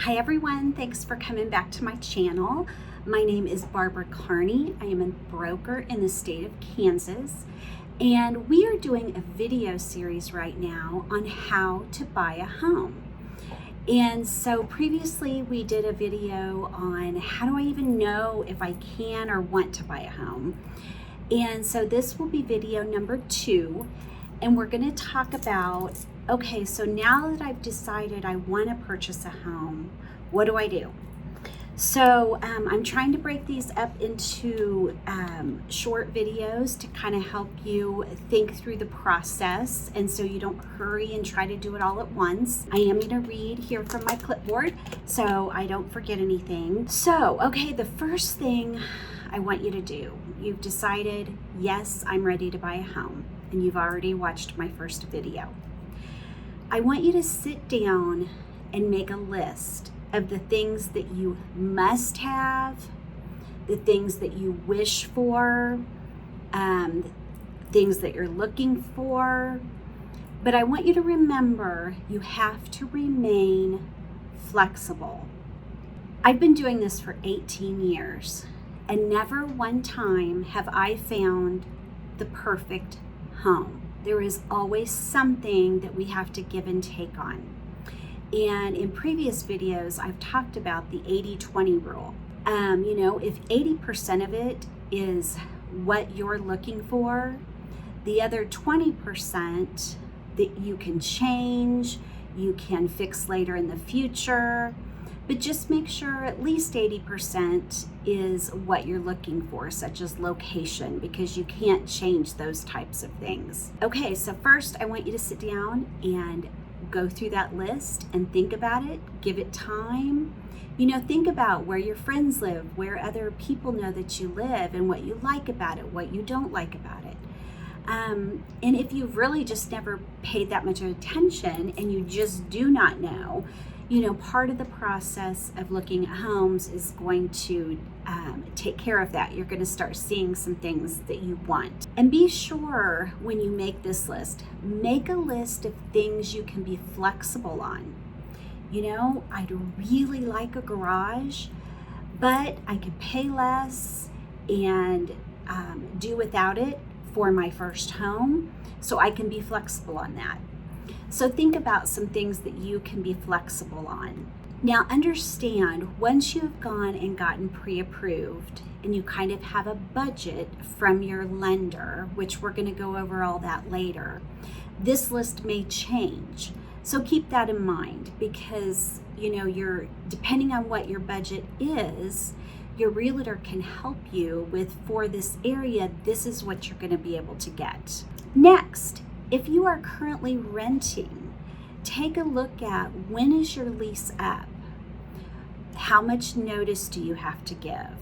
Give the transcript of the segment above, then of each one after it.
Hi everyone, thanks for coming back to my channel. My name is Barbara Kearney. I am a broker in the state of Kansas, and we are doing a video series right now on how to buy a home. And so previously we did a video on how do I even know if I can or want to buy a home. And so this will be video number 2, and we're going to talk about, okay, so now that I've decided I want to purchase a home, what do I do? So I'm trying to break these up into short videos to kind of help you think through the process, and so you don't hurry and try to do it all at once. I am going to read here from my clipboard so I don't forget anything. So, okay, the first thing I want you to do, you've decided, yes, I'm ready to buy a home, and you've already watched my first video. I want you to sit down and make a list of the things that you must have, the things that you wish for, things that you're looking for. But I want you to remember you have to remain flexible. I've been doing this for 18 years, and never one time have I found the perfect home. There is always something that we have to give and take on. And in previous videos, I've talked about the 80-20 rule. If 80% of it is what you're looking for, the other 20% that you can change, you can fix later in the future, but just make sure at least 80% is what you're looking for, such as location, because you can't change those types of things. Okay, so first I want you to sit down and go through that list and think about it, give it time. Think about where your friends live, where other people know that you live, and what you like about it, what you don't like about it. And if you've really just never paid that much attention and you just do not know, part of the process of looking at homes is going to take care of that. You're going to start seeing some things that you want. And be sure when you make this list, make a list of things you can be flexible on. I'd really like a garage, but I could pay less and do without it for my first home, so I can be flexible on that. So think about some things that you can be flexible on. Now understand, once you've gone and gotten pre-approved and you kind of have a budget from your lender, which we're going to go over all that later, this list may change. So keep that in mind, because you're depending on what your budget is, your realtor can help you with, for this area, this is what you're going to be able to get. Next, if you are currently renting, take a look at, when is your lease up? How much notice do you have to give?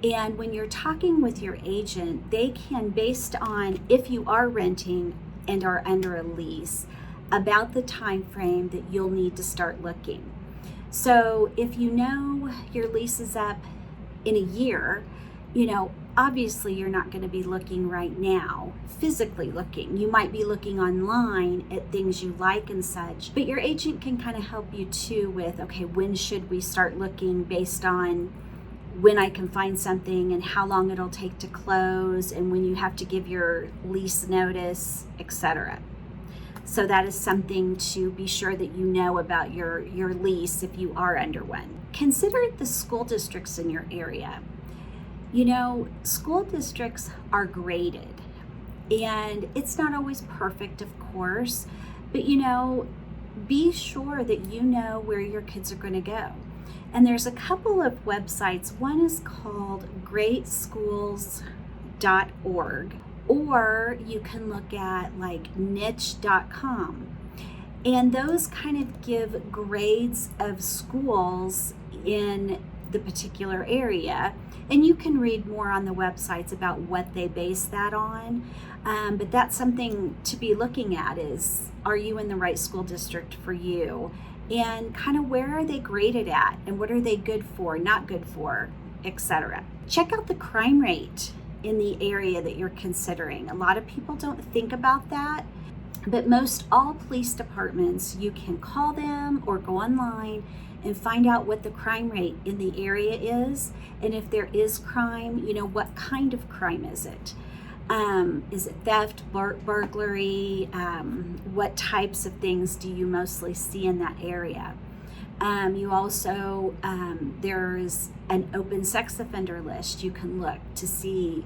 And when you're talking with your agent, they can, based on if you are renting and are under a lease, about the time frame that you'll need to start looking. So if you know your lease is up in a year, obviously you're not going to be looking right now, physically looking. You might be looking online at things you like and such, but your agent can kind of help you too with, okay, when should we start looking, based on when I can find something and how long it'll take to close and when you have to give your lease notice, etc. So that is something to be sure that you know about your lease if you are under one. Consider the school districts in your area. School districts are graded, and it's not always perfect, of course, but be sure that you know where your kids are going to go. And there's a couple of websites. One is called greatschools.org, or you can look at like niche.com. And those kind of give grades of schools in the particular area, and you can read more on the websites about what they base that on, but that's something to be looking at, is, are you in the right school district for you, and kind of where are they graded at, and what are they good for, not good for, etc. Check out the crime rate in the area that you're considering. A lot of people don't think about that, but most all police departments, you can call them or go online and find out what the crime rate in the area is. And if there is crime, what kind of crime is it? Is it theft, burglary? What types of things do you mostly see in that area? You also, there's an open sex offender list. You can look to see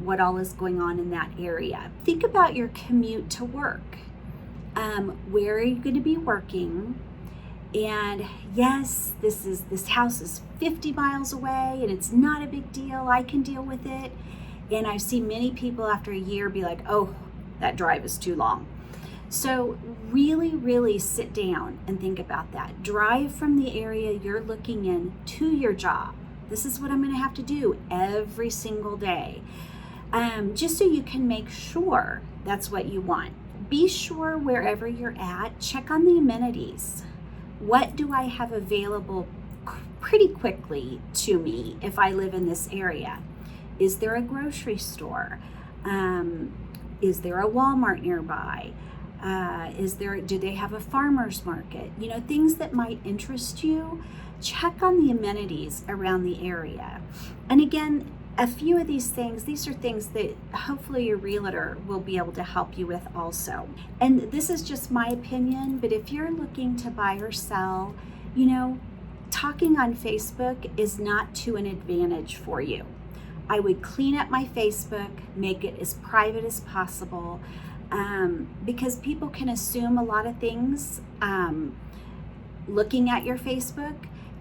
what all is going on in that area. Think about your commute to work. Where are you going to be working? And yes, this house is 50 miles away and it's not a big deal. I can deal with it. And I've seen many people after a year be like, oh, that drive is too long. So really, really sit down and think about that. Drive from the area you're looking in to your job. This is what I'm going to have to do every single day. Just so you can make sure that's what you want. Be sure wherever you're at, check on the amenities. What do I have available pretty quickly to me if I live in this area? Is there a grocery store? Is there a Walmart nearby? Do they have a farmer's market? Things that might interest you. Check on the amenities around the area. And again, a few of these are things that hopefully your realtor will be able to help you with also. And this is just my opinion, but if you're looking to buy or sell, talking on Facebook is not to an advantage for you. I would clean up my Facebook, make it as private as possible, because people can assume a lot of things looking at your Facebook,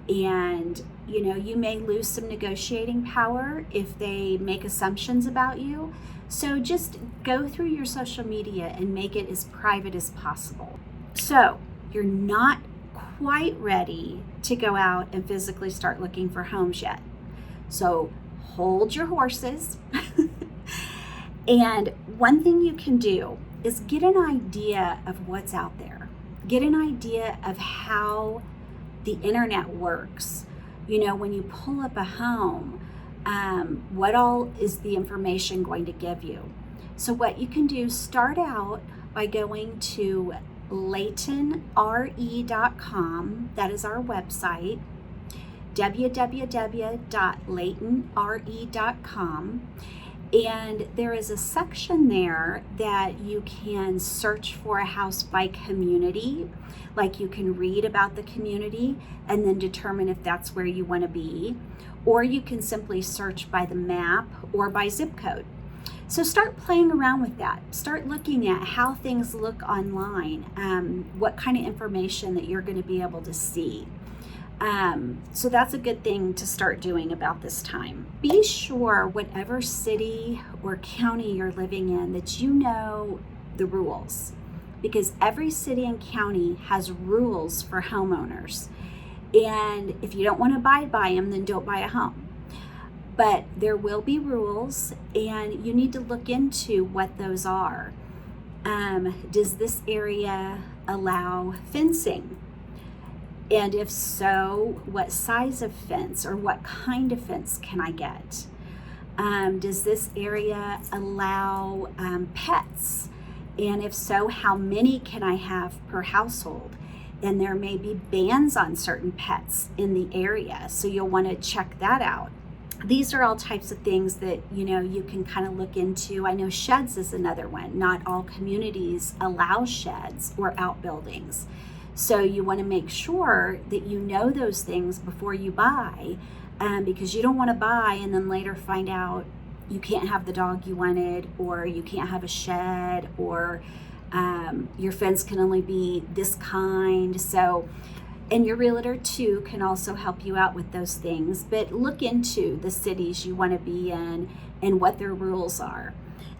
and you may lose some negotiating power if they make assumptions about you. So just go through your social media and make it as private as possible. So you're not quite ready to go out and physically start looking for homes yet. So hold your horses. And one thing you can do is get an idea of what's out there. Get an idea of how the internet works. When you pull up a home, what all is the information going to give you? So what you can do, start out by going to LaytonRE.com. That is our website. www.LaytonRE.com. And there is a section there that you can search for a house by community. Like you can read about the community and then determine if that's where you want to be. Or you can simply search by the map or by zip code. So start playing around with that. Start looking at how things look online, what kind of information that you're going to be able to see. So that's a good thing to start doing about this time. Be sure whatever city or county you're living in that you know the rules, because every city and county has rules for homeowners. And if you don't want to abide by them, then don't buy a home. But there will be rules, and you need to look into what those are. Does this area allow fencing? And if so, what size of fence or what kind of fence can I get? Does this area allow pets? And if so, how many can I have per household? And there may be bans on certain pets in the area, so you'll want to check that out. These are all types of things that you can kind of look into. I know sheds is another one. Not all communities allow sheds or outbuildings. So you want to make sure that you know those things before you buy, because you don't want to buy and then later find out you can't have the dog you wanted, or you can't have a shed, or your fence can only be this kind. So, and your realtor too can also help you out with those things. But look into the cities you want to be in and what their rules are.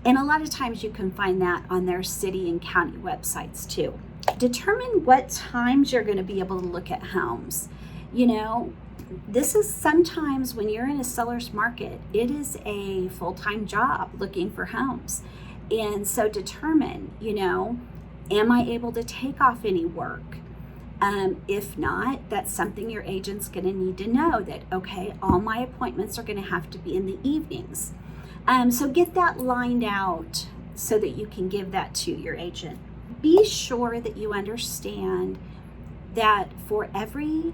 And a lot of times you can find that on their city and county websites too. Determine what times you're going to be able to look at homes. This is sometimes when you're in a seller's market, it is a full-time job looking for homes. And so determine, am I able to take off any work? If not, that's something your agent's going to need to know, that, okay, all my appointments are going to have to be in the evenings. So get that lined out so that you can give that to your agent. Be sure that you understand that for every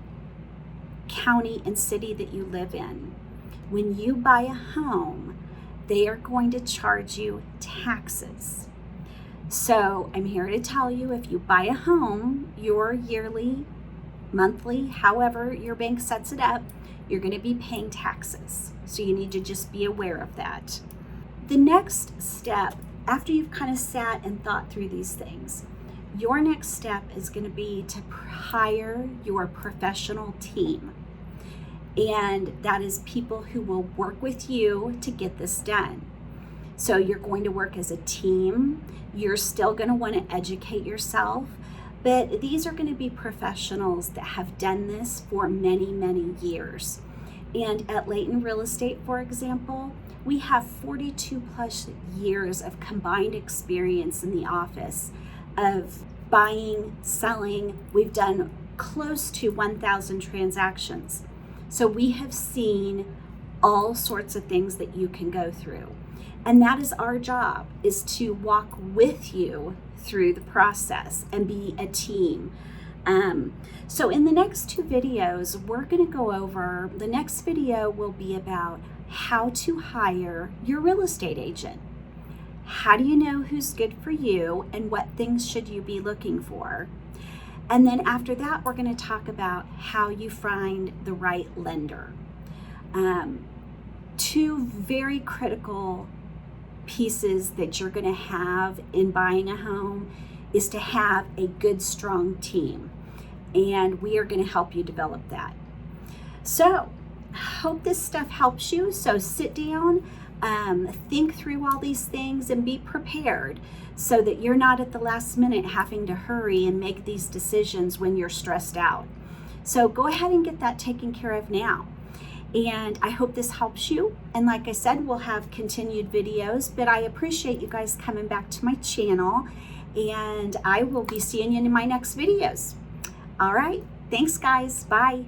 county and city that you live in. When you buy a home, they are going to charge you taxes. So I'm here to tell you, if you buy a home, your yearly, monthly, however your bank sets it up, you're going to be paying taxes. So you need to just be aware of that. The next step, after you've kind of sat and thought through these things, your next step is going to be to hire your professional team. And that is people who will work with you to get this done. So you're going to work as a team. You're still going to want to educate yourself, but these are going to be professionals that have done this for many, many years. And at Layton Real Estate, for example, we have 42 plus years of combined experience in the office of buying, selling. We've done close to 1,000 transactions. So we have seen all sorts of things that you can go through. And that is our job, is to walk with you through the process and be a team. So in the next two videos, we're going to go over, the next video will be about how to hire your real estate agent. How do you know who's good for you and what things should you be looking for? And then after that, we're going to talk about how you find the right lender. Two very critical pieces that you're going to have in buying a home is to have a good, strong team. And we are going to help you develop that. So I hope this stuff helps you. So sit down, think through all these things and be prepared so that you're not at the last minute having to hurry and make these decisions when you're stressed out. So go ahead and get that taken care of now. And I hope this helps you. And like I said, we'll have continued videos, but I appreciate you guys coming back to my channel, and I will be seeing you in my next videos. All right. Thanks, guys. Bye.